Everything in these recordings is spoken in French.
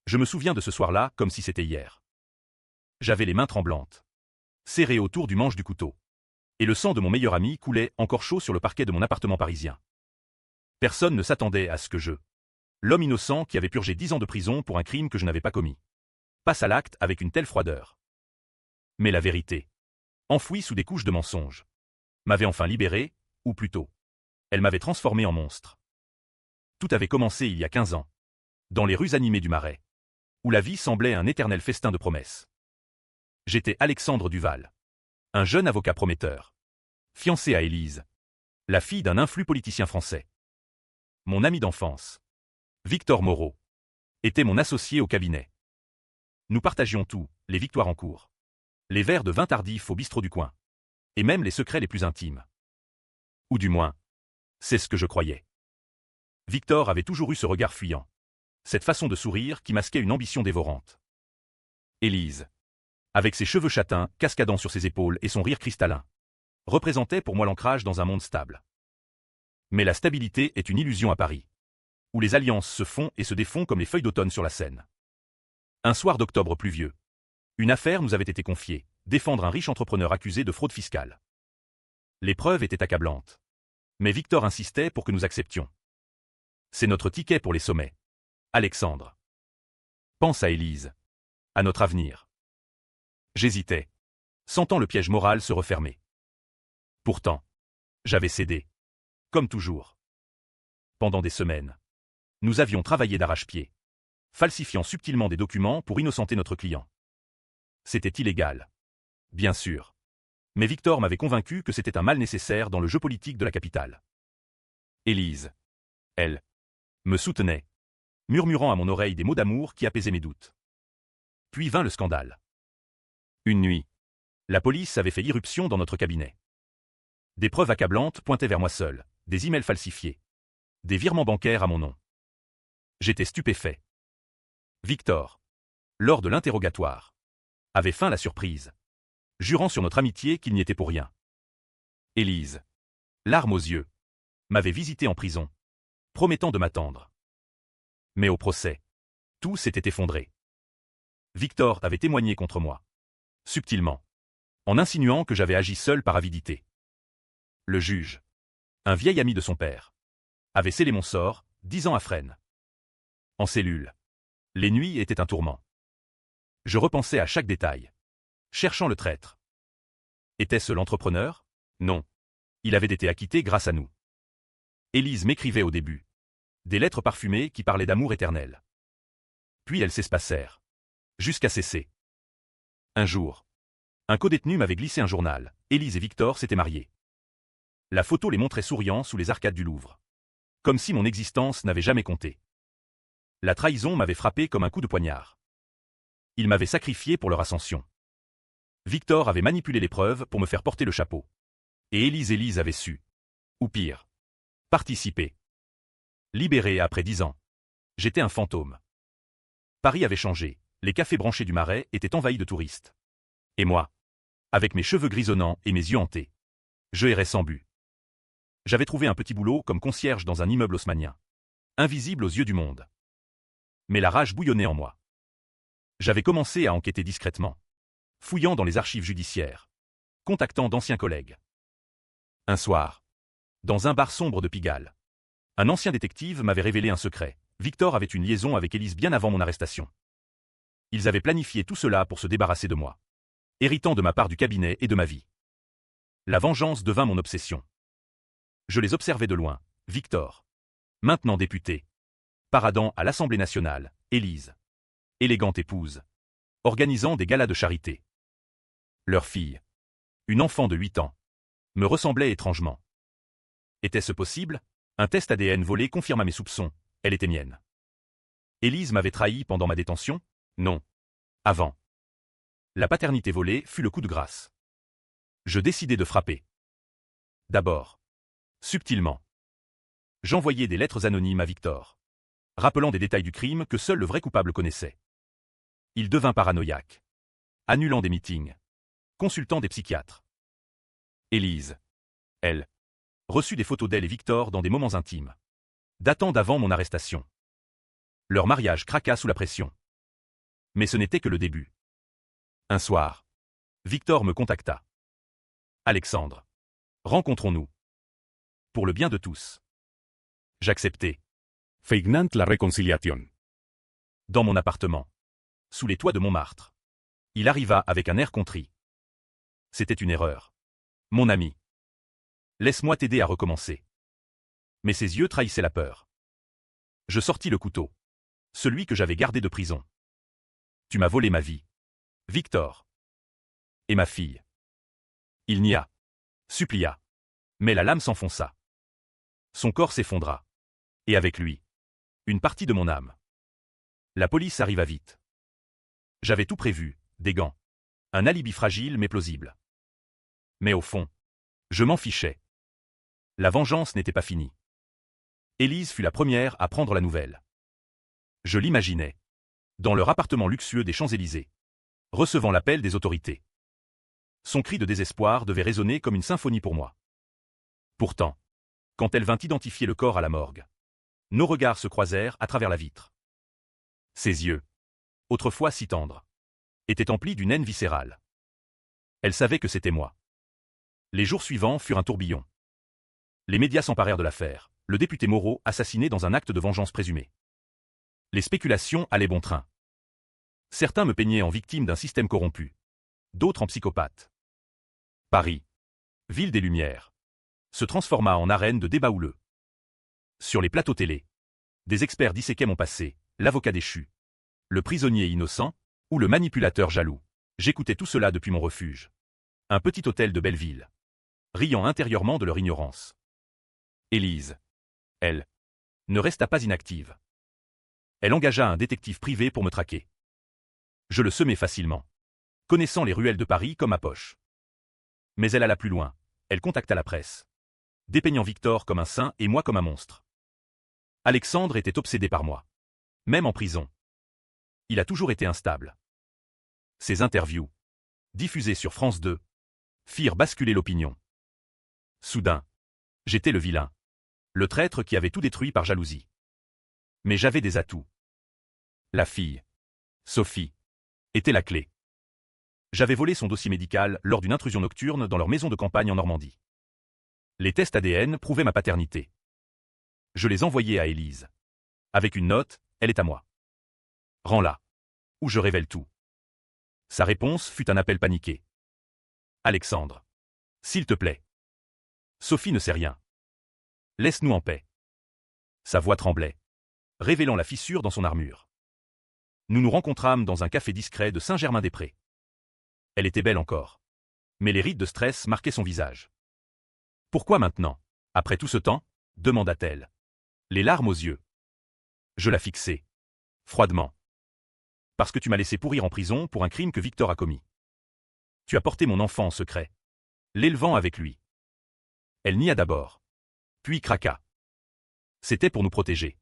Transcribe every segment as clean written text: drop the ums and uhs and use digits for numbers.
Je me souviens de ce soir-là comme si c'était hier. J'avais les mains tremblantes, serrées autour du manche du couteau. Et le sang de mon meilleur ami coulait encore chaud sur le parquet de mon appartement parisien. Personne ne s'attendait à ce que l'homme innocent qui avait purgé 10 ans de prison pour un crime que je n'avais pas commis, passe à l'acte avec une telle froideur. Mais la vérité, enfouie sous des couches de mensonges, m'avait enfin libéré, ou plutôt, elle m'avait transformé en monstre. Tout avait commencé il y a 15 ans, dans les rues animées du Marais, où la vie semblait un éternel festin de promesses. J'étais Alexandre Duval, un jeune avocat prometteur, fiancé à Élise, la fille d'un influent politicien français. Mon ami d'enfance, Victor Moreau, était mon associé au cabinet. Nous partagions tout, les victoires en cours, les verres de vin tardif au bistrot du coin, et même les secrets les plus intimes. Ou du moins, c'est ce que je croyais. Victor avait toujours eu ce regard fuyant, cette façon de sourire qui masquait une ambition dévorante. Élise, avec ses cheveux châtains cascadant sur ses épaules et son rire cristallin, représentait pour moi l'ancrage dans un monde stable. Mais la stabilité est une illusion à Paris, où les alliances se font et se défont comme les feuilles d'automne sur la Seine. Un soir d'octobre pluvieux, une affaire nous avait été confiée, défendre un riche entrepreneur accusé de fraude fiscale. Les preuves étaient accablantes. Mais Victor insistait pour que nous acceptions. C'est notre ticket pour les sommets. Alexandre. Pense à Élise. À notre avenir. J'hésitais, sentant le piège moral se refermer. Pourtant, j'avais cédé. Comme toujours. Pendant des semaines, nous avions travaillé d'arrache-pied, falsifiant subtilement des documents pour innocenter notre client. C'était illégal. Bien sûr. Mais Victor m'avait convaincu que c'était un mal nécessaire dans le jeu politique de la capitale. Élise, elle, me soutenait, murmurant à mon oreille des mots d'amour qui apaisaient mes doutes. Puis vint le scandale. Une nuit, la police avait fait irruption dans notre cabinet. Des preuves accablantes pointaient vers moi seul, des emails falsifiés, des virements bancaires à mon nom. J'étais stupéfait. Victor, lors de l'interrogatoire, avait feint la surprise, jurant sur notre amitié qu'il n'y était pour rien. Élise, larmes aux yeux, m'avait visité en prison, promettant de m'attendre. Mais au procès, tout s'était effondré. Victor avait témoigné contre moi, subtilement, en insinuant que j'avais agi seul par avidité. Le juge, un vieil ami de son père, avait scellé mon sort, 10 ans à Fresnes. En cellule, les nuits étaient un tourment. Je repensais à chaque détail, cherchant le traître. Était-ce l'entrepreneur? Non. Il avait été acquitté grâce à nous. Élise m'écrivait au début des lettres parfumées qui parlaient d'amour éternel. Puis elles s'espacèrent, jusqu'à cesser. Un jour, un codétenu m'avait glissé un journal. Élise et Victor s'étaient mariés. La photo les montrait souriants sous les arcades du Louvre, comme si mon existence n'avait jamais compté. La trahison m'avait frappé comme un coup de poignard. Ils m'avaient sacrifié pour leur ascension. Victor avait manipulé les preuves pour me faire porter le chapeau. Et Élise avait su. Ou pire. Participer. Libéré après 10 ans. J'étais un fantôme. Paris avait changé. Les cafés branchés du Marais étaient envahis de touristes. Et moi, avec mes cheveux grisonnants et mes yeux hantés, je errais sans but. J'avais trouvé un petit boulot comme concierge dans un immeuble haussmannien, invisible aux yeux du monde. Mais la rage bouillonnait en moi. J'avais commencé à enquêter discrètement, fouillant dans les archives judiciaires, contactant d'anciens collègues. Un soir, dans un bar sombre de Pigalle, un ancien détective m'avait révélé un secret. Victor avait une liaison avec Élise bien avant mon arrestation. Ils avaient planifié tout cela pour se débarrasser de moi, héritant de ma part du cabinet et de ma vie. La vengeance devint mon obsession. Je les observais de loin. Victor, maintenant député, paradant à l'Assemblée nationale. Élise, élégante épouse, organisant des galas de charité. Leur fille, une enfant de 8 ans, me ressemblait étrangement. Était-ce possible? Un test ADN volé confirma mes soupçons, elle était mienne. Élise m'avait trahi pendant ma détention? Non. Avant. La paternité volée fut le coup de grâce. Je décidai de frapper. D'abord, subtilement. J'envoyai des lettres anonymes à Victor, rappelant des détails du crime que seul le vrai coupable connaissait. Il devint paranoïaque, annulant des meetings, consultant des psychiatres. Élise, elle, reçut des photos d'elle et Victor dans des moments intimes, datant d'avant mon arrestation. Leur mariage craqua sous la pression. Mais ce n'était que le début. Un soir, Victor me contacta. Alexandre, rencontrons-nous. Pour le bien de tous. J'acceptai. Feignant la réconciliation. Dans mon appartement. Sous les toits de Montmartre. Il arriva avec un air contrit. C'était une erreur. Mon ami. Laisse-moi t'aider à recommencer. Mais ses yeux trahissaient la peur. Je sortis le couteau. Celui que j'avais gardé de prison. Tu m'as volé ma vie. Victor. Et ma fille. Il nia. Supplia. Mais la lame s'enfonça. Son corps s'effondra. Et avec lui, une partie de mon âme. La police arriva vite. J'avais tout prévu, des gants. Un alibi fragile mais plausible. Mais au fond, je m'en fichais. La vengeance n'était pas finie. Élise fut la première à prendre la nouvelle. Je l'imaginais. Dans leur appartement luxueux des Champs-Élysées. Recevant l'appel des autorités. Son cri de désespoir devait résonner comme une symphonie pour moi. Pourtant, quand elle vint identifier le corps à la morgue, nos regards se croisèrent à travers la vitre. Ses yeux, autrefois si tendres, étaient emplis d'une haine viscérale. Elle savait que c'était moi. Les jours suivants furent un tourbillon. Les médias s'emparèrent de l'affaire, le député Moreau assassiné dans un acte de vengeance présumée. Les spéculations allaient bon train. Certains me peignaient en victime d'un système corrompu, d'autres en psychopathe. Paris, ville des Lumières, se transforma en arène de débats houleux. Sur les plateaux télé, des experts disséquaient mon passé, l'avocat déchu, le prisonnier innocent ou le manipulateur jaloux. J'écoutais tout cela depuis mon refuge. Un petit hôtel de Belleville, riant intérieurement de leur ignorance. Élise, elle, ne resta pas inactive. Elle engagea un détective privé pour me traquer. Je le semai facilement, connaissant les ruelles de Paris comme ma poche. Mais elle alla plus loin, elle contacta la presse, dépeignant Victor comme un saint et moi comme un monstre. Alexandre était obsédé par moi, même en prison. Il a toujours été instable. Ses interviews, diffusées sur France 2, firent basculer l'opinion. Soudain, j'étais le vilain, le traître qui avait tout détruit par jalousie. Mais j'avais des atouts. La fille, Sophie, était la clé. J'avais volé son dossier médical lors d'une intrusion nocturne dans leur maison de campagne en Normandie. Les tests ADN prouvaient ma paternité. Je les envoyai à Élise. Avec une note, elle est à moi. Rends-la. Ou je révèle tout. Sa réponse fut un appel paniqué. Alexandre. S'il te plaît. Sophie ne sait rien. Laisse-nous en paix. Sa voix tremblait, révélant la fissure dans son armure. Nous nous rencontrâmes dans un café discret de Saint-Germain-des-Prés. Elle était belle encore. Mais les rides de stress marquaient son visage. Pourquoi maintenant, après tout ce temps, demanda-t-elle, les larmes aux yeux. Je la fixai, froidement. Parce que tu m'as laissé pourrir en prison pour un crime que Victor a commis. Tu as porté mon enfant en secret, l'élevant avec lui. Elle nia d'abord, puis craqua. C'était pour nous protéger.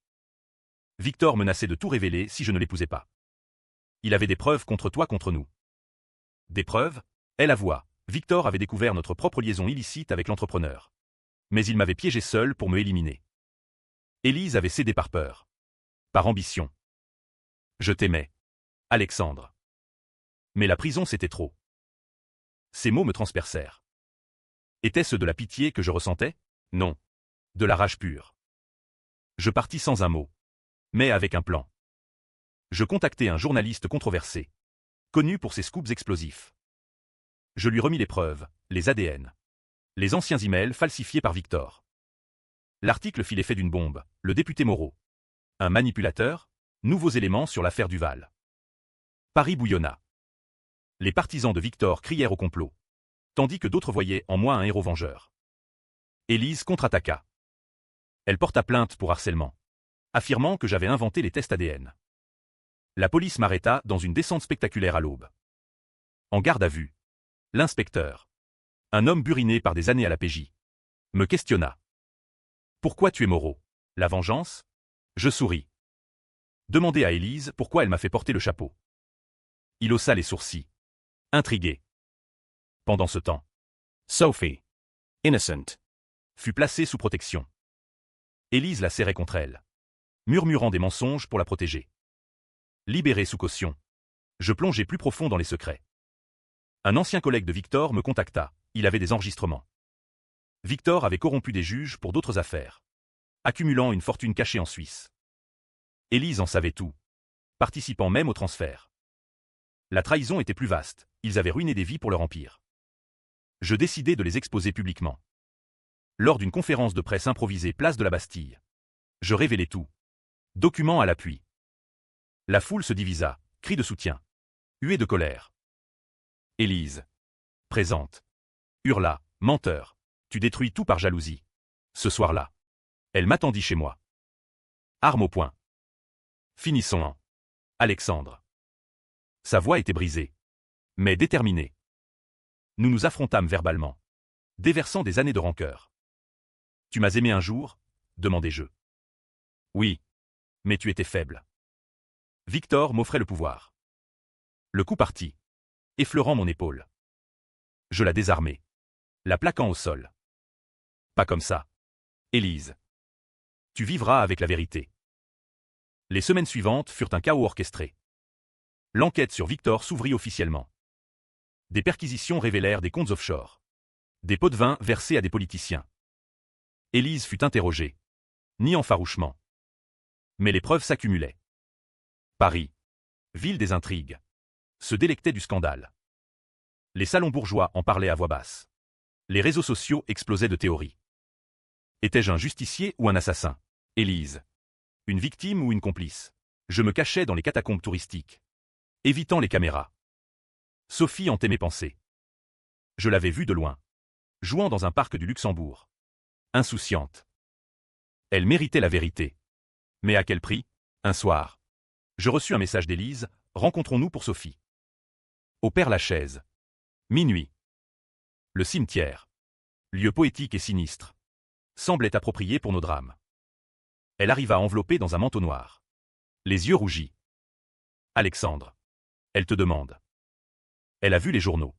Victor menaçait de tout révéler si je ne l'épousais pas. Il avait des preuves contre toi, contre nous. Des preuves? Elle avoua. Victor avait découvert notre propre liaison illicite avec l'entrepreneur. Mais il m'avait piégé seul pour me éliminer. Élise avait cédé par peur. Par ambition. Je t'aimais, Alexandre. Mais la prison c'était trop. Ces mots me transpercèrent. Était-ce de la pitié que je ressentais? Non. De la rage pure. Je partis sans un mot. Mais avec un plan. Je contactai un journaliste controversé, connu pour ses scoops explosifs. Je lui remis les preuves, les ADN. Les anciens emails falsifiés par Victor. L'article fit l'effet d'une bombe, le député Moreau. Un manipulateur, nouveaux éléments sur l'affaire Duval. Paris bouillonna. Les partisans de Victor crièrent au complot, tandis que d'autres voyaient en moi un héros vengeur. Élise contre-attaqua. Elle porta plainte pour harcèlement, affirmant que j'avais inventé les tests ADN. La police m'arrêta dans une descente spectaculaire à l'aube. En garde à vue, l'inspecteur, un homme buriné par des années à la PJ, me questionna. Pourquoi tuer Moreau? La vengeance? Je souris. Demandez à Élise pourquoi elle m'a fait porter le chapeau. Il haussa les sourcils, intrigué. Pendant ce temps, Sophie, innocent, fut placée sous protection. Élise la serrait contre elle, murmurant des mensonges pour la protéger. Libérée sous caution, Je plongeai plus profond dans les secrets. Un ancien collègue de Victor me contacta, il avait des enregistrements. Victor avait corrompu des juges pour d'autres affaires, accumulant une fortune cachée en Suisse. Élise en savait tout, participant même au transfert. La trahison était plus vaste, ils avaient ruiné des vies pour leur empire. Je décidai de les exposer publiquement. Lors d'une conférence de presse improvisée place de la Bastille, je révélai tout. Documents à l'appui. La foule se divisa, cris de soutien, huées de colère. Élise, présente, hurla, menteur, tu détruis tout par jalousie. Ce soir-là, elle m'attendit chez moi. Arme au poing. Finissons en. Alexandre. Sa voix était brisée, mais déterminée. Nous nous affrontâmes verbalement, déversant des années de rancœur. Tu m'as aimé un jour, demandai-je. Oui, mais tu étais faible. Victor m'offrait le pouvoir. Le coup partit, effleurant mon épaule. Je la désarmai, la plaquant au sol. Pas comme ça. Élise. Tu vivras avec la vérité. Les semaines suivantes furent un chaos orchestré. L'enquête sur Victor s'ouvrit officiellement. Des perquisitions révélèrent des comptes offshore. Des pots de vin versés à des politiciens. Élise fut interrogée, niant farouchement. Mais les preuves s'accumulaient. Paris, ville des intrigues, se délectait du scandale. Les salons bourgeois en parlaient à voix basse. Les réseaux sociaux explosaient de théories. Étais-je un justicier ou un assassin? Élise. Une victime ou une complice? Je me cachais dans les catacombes touristiques, évitant les caméras. Sophie hantait mes pensées. Je l'avais vue de loin, jouant dans un parc du Luxembourg. Insouciante. Elle méritait la vérité. Mais à quel prix? Un soir, je reçus un message d'Élise, rencontrons-nous pour Sophie. Au Père-Lachaise. Minuit. Le cimetière, lieu poétique et sinistre, semblait approprié pour nos drames. Elle arriva enveloppée dans un manteau noir, les yeux rougis. Alexandre. Elle te demande. Elle a vu les journaux.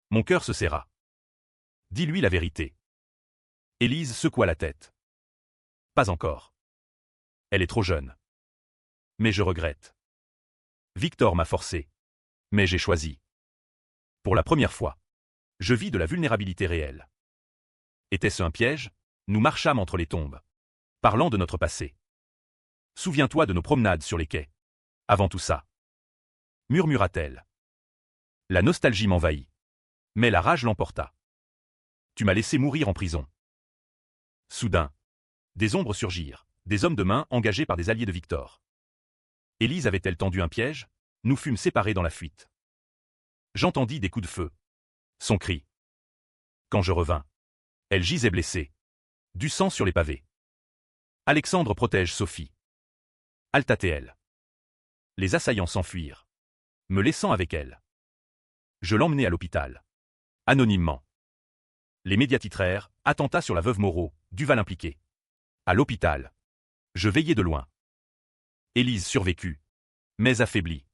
Mon cœur se serra. Dis-lui la vérité. Élise secoua la tête. Pas encore. Elle est trop jeune. Mais je regrette. Victor m'a forcé. Mais j'ai choisi. Pour la première fois, je vis de la vulnérabilité réelle. Était-ce un piège? Nous marchâmes entre les tombes, parlant de notre passé. Souviens-toi de nos promenades sur les quais. Avant tout ça. Murmura-t-elle. La nostalgie m'envahit. Mais la rage l'emporta. Tu m'as laissé mourir en prison. Soudain, des ombres surgirent, des hommes de main engagés par des alliés de Victor. Élise avait-elle tendu un piège? Nous fûmes séparés dans la fuite. J'entendis des coups de feu. Son cri. Quand je revins, elle gisait blessée. Du sang sur les pavés. Alexandre protège Sophie. Altatait-elle. Les assaillants s'enfuirent, me laissant avec elle. Je l'emmenai à l'hôpital. Anonymement. Les médias titrèrent « Attentat sur la veuve Moreau, Duval impliqué ». À l'hôpital. Je veillais de loin. Élise survécut, mais affaiblie.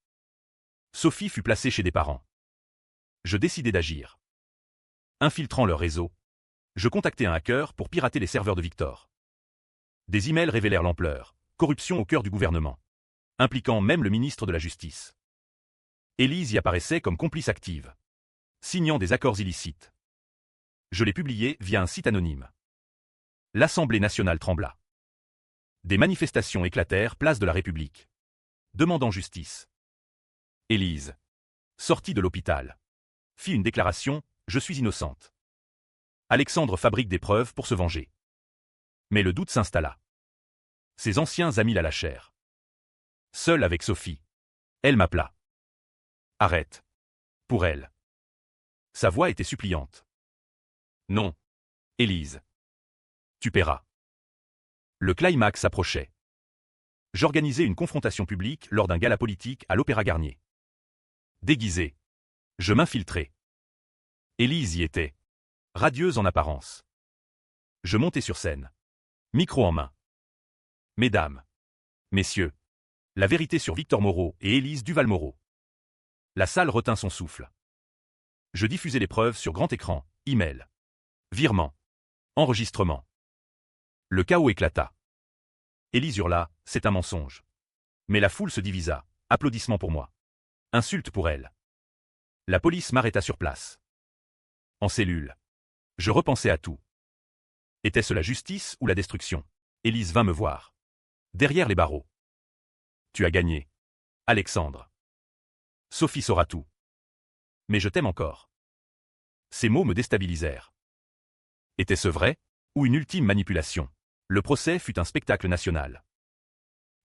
Sophie fut placée chez des parents. Je décidai d'agir. Infiltrant leur réseau, je contactai un hacker pour pirater les serveurs de Victor. Des emails révélèrent l'ampleur, corruption au cœur du gouvernement, impliquant même le ministre de la Justice. Élise y apparaissait comme complice active, signant des accords illicites. Je les publiai via un site anonyme. L'Assemblée nationale trembla. Des manifestations éclatèrent place de la République, demandant justice. Élise, sortie de l'hôpital, fit une déclaration « Je suis innocente ». Alexandre fabrique des preuves pour se venger. Mais le doute s'installa. Ses anciens amis la lâchèrent. Seul avec Sophie, elle m'appela. Arrête. Pour elle. Sa voix était suppliante. Non. Élise. Tu paieras. Le climax approchait. J'organisai une confrontation publique lors d'un gala politique à l'Opéra Garnier. Déguisé, je m'infiltrai. Élise y était, radieuse en apparence. Je montai sur scène, micro en main. Mesdames, messieurs, la vérité sur Victor Moreau et Élise Duval-Moreau. La salle retint son souffle. Je diffusai les preuves sur grand écran, email, virement, enregistrement. Le chaos éclata. Élise hurla, c'est un mensonge. Mais la foule se divisa, applaudissements pour moi. Insulte pour elle. La police m'arrêta sur place. En cellule. Je repensais à tout. Était-ce la justice ou la destruction? Élise vint me voir. Derrière les barreaux. Tu as gagné. Alexandre. Sophie saura tout. Mais je t'aime encore. Ces mots me déstabilisèrent. Était-ce vrai, ou une ultime manipulation? Le procès fut un spectacle national.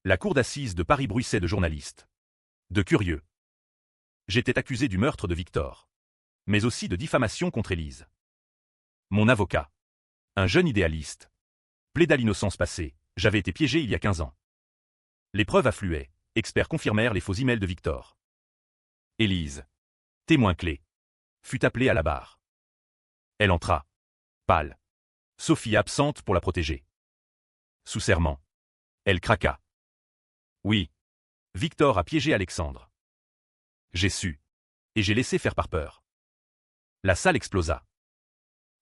La cour d'assises de Paris bruissait de journalistes. De curieux. J'étais accusé du meurtre de Victor. Mais aussi de diffamation contre Élise. Mon avocat. Un jeune idéaliste. Plaida l'innocence passée, j'avais été piégé il y a 15 ans. Les preuves affluaient, experts confirmèrent les faux emails de Victor. Élise, témoin clé, fut appelée à la barre. Elle entra. Pâle. Sophie absente pour la protéger. Sous serment. Elle craqua. Oui. Victor a piégé Alexandre. J'ai su. Et j'ai laissé faire par peur. La salle explosa.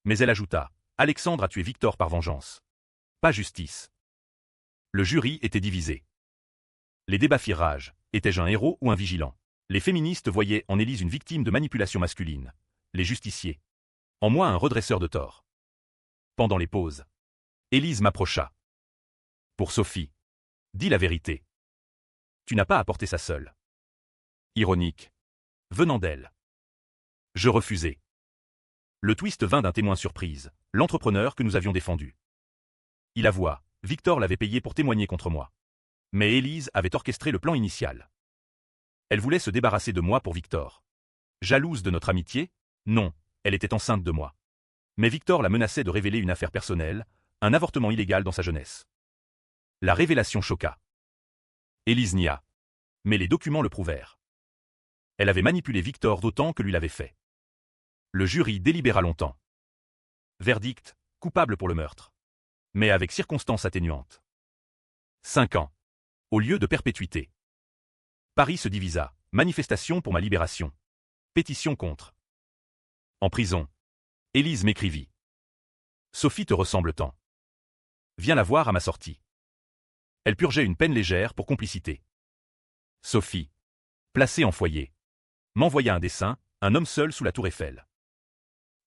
Mais elle ajouta, Alexandre a tué Victor par vengeance. Pas justice. Le jury était divisé. Les débats firent rage. Étais-je un héros ou un vigilant? Les féministes voyaient en Élise une victime de manipulation masculine. Les justiciers. En moi un redresseur de tort. Pendant les pauses. Élise m'approcha. Pour Sophie. Dis la vérité. Tu n'as pas apporté ça seule. Ironique. Venant d'elle. Je refusai. Le twist vint d'un témoin surprise, l'entrepreneur que nous avions défendu. Il avoua, Victor l'avait payé pour témoigner contre moi. Mais Élise avait orchestré le plan initial. Elle voulait se débarrasser de moi pour Victor. Jalouse de notre amitié? Non, elle était enceinte de moi. Mais Victor la menaçait de révéler une affaire personnelle, un avortement illégal dans sa jeunesse. La révélation choqua. Élise nia. Mais les documents le prouvèrent. Elle avait manipulé Victor d'autant que lui l'avait fait. Le jury délibéra longtemps. Verdict, coupable pour le meurtre. Mais avec circonstances atténuantes. 5 ans. Au lieu de perpétuité. Paris se divisa, manifestation pour ma libération. Pétition contre. En prison. Élise m'écrivit. Sophie te ressemble tant. Viens la voir à ma sortie. Elle purgeait une peine légère pour complicité. Sophie. Placée en foyer. M'envoya un dessin, un homme seul sous la tour Eiffel.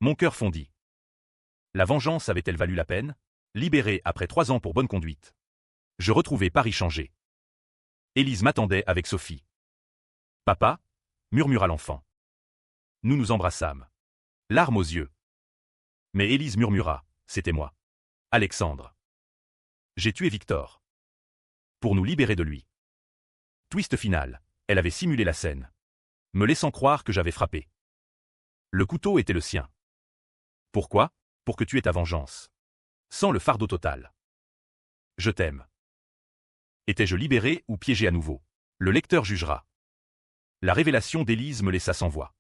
Mon cœur fondit. La vengeance avait-elle valu la peine? Libérée après 3 ans pour bonne conduite. Je retrouvai Paris changé. Élise m'attendait avec Sophie. Papa? Murmura l'enfant. Nous nous embrassâmes. Larmes aux yeux. Mais Élise murmura, c'était moi. Alexandre. J'ai tué Victor. Pour nous libérer de lui. Twist final, elle avait simulé la scène. Me laissant croire que j'avais frappé. Le couteau était le sien. Pourquoi? Pour que tu aies ta vengeance. Sans le fardeau total. Je t'aime. Étais-je libéré ou piégé à nouveau? Le lecteur jugera. La révélation d'Élise me laissa sans voix.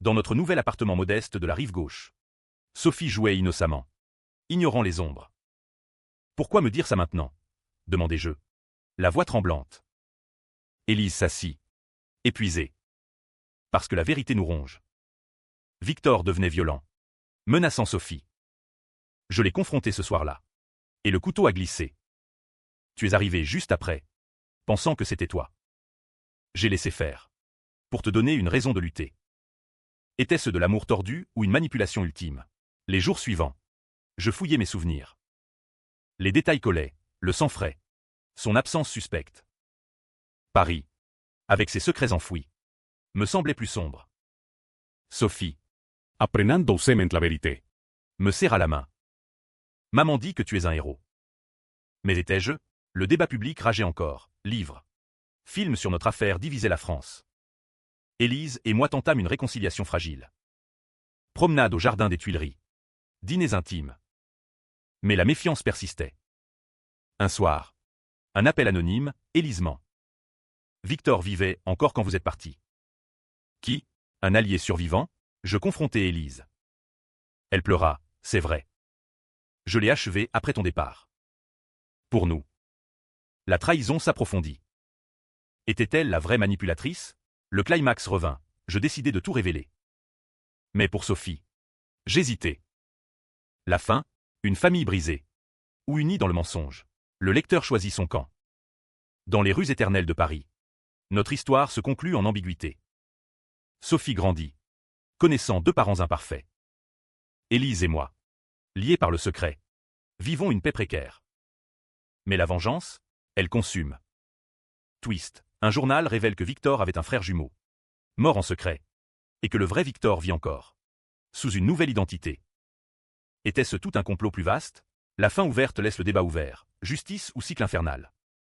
Dans notre nouvel appartement modeste de la rive gauche. Sophie jouait innocemment. Ignorant les ombres. Pourquoi me dire ça maintenant? Demandai-je. La voix tremblante. Élise s'assit. Épuisée. Parce que la vérité nous ronge. Victor devenait violent. Menaçant Sophie. Je l'ai confronté ce soir-là. Et le couteau a glissé. Tu es arrivé juste après. Pensant que c'était toi. J'ai laissé faire. Pour te donner une raison de lutter. Était-ce de l'amour tordu ou une manipulation ultime? Les jours suivants. Je fouillais mes souvenirs. Les détails collaient, le sang frais. Son absence suspecte. Paris. Avec ses secrets enfouis. Me semblait plus sombre. Sophie. Apprenant sement la vérité. Me serra la main. Maman dit que tu es un héros. Mais étais-je? Le débat public rageait encore. Livres. Films sur notre affaire divisaient la France. Élise et moi tentâmes une réconciliation fragile. Promenade au jardin des Tuileries. Dîners intimes. Mais la méfiance persistait. Un soir. Un appel anonyme, Élise ment. Victor vivait encore quand vous êtes parti. Qui? Un allié survivant? Je confrontai Élise. Elle pleura, c'est vrai. Je l'ai achevé après ton départ. Pour nous. La trahison s'approfondit. Était-elle la vraie manipulatrice? Le climax revint, je décidai de tout révéler. Mais pour Sophie. J'hésitais. La fin? Une famille brisée. Ou unie dans le mensonge. Le lecteur choisit son camp. Dans les rues éternelles de Paris. Notre histoire se conclut en ambiguïté. Sophie grandit, connaissant 2 parents imparfaits. Élise et moi, liés par le secret, vivons une paix précaire. Mais la vengeance, elle consume. Twist, un journal révèle que Victor avait un frère jumeau, mort en secret, et que le vrai Victor vit encore, sous une nouvelle identité. Était-ce tout un complot plus vaste? La fin ouverte laisse le débat ouvert, justice ou cycle infernal?